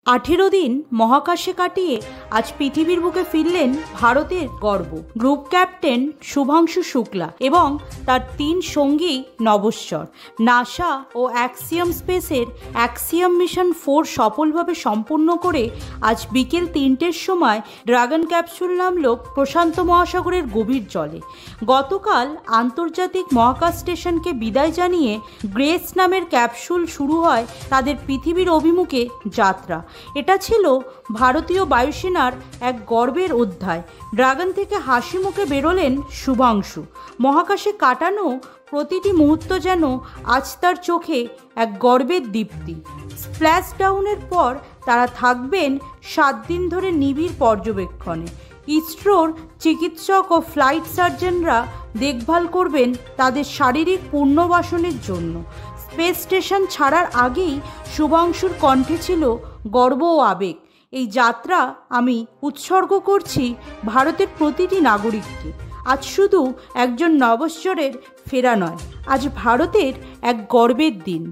18 দিন মহাকাশে কাটিয়ে আজ পৃথিবীর বুকে ফিরলেন ভারতের গর্ব গ্রুপ ক্যাপ্টেন শুভাংশু শুক্লা এবং তার 3 সঙ্গী নভশ্চর। নাসা ও অ্যাক্সিয়াম স্পেসের অ্যাক্সিয়াম মিশন 4 সফলভাবে সম্পূর্ণ করে আজ বিকেল 3টের সময় ড্রাগন ক্যাপসুল নামল প্রশান্ত মহাসাগরের গভীর জলে। গতকাল আন্তর্জাতিক মহাকাশ স্টেশনকে বিদায় জানিয়ে গ্রেস নামের ক্যাপসুল শুরু হয় তাদের পৃথিবীর অভিমুখে যাত্রা। এটা ছিল ভারতীয় বায়ুসেনার এক গর্বের অধ্যায়। ড্রাগন থেকে হাসি মুখে বেরোলেন শুভাংশু। মহাকাশে কাটানো প্রতিটি মুহূর্ত যেন আজ তার চোখে এক গর্বের দীপ্তি। স্প্ল্যাশ ডাউনের পর তারা থাকবেন 7 দিন ধরে নিবিড় পর্যবেক্ষণে। ইসরোর চিকিৎসক ও ফ্লাইট সার্জনরা দেখভাল করবেন তাদের শারীরিক পুনর্বাসনের জন্য। স্পেস স্টেশন ছাড়ার আগেই শুভাংশুর কণ্ঠে ছিল গর্ব ও আবেগ। এই যাত্রা আমি উৎসর্গ করছি ভারতের প্রতিটি নাগরিককে। আজ শুধু একজন নভশ্চরের ফেরা নয়, আজ ভারতের এক গর্বের দিন।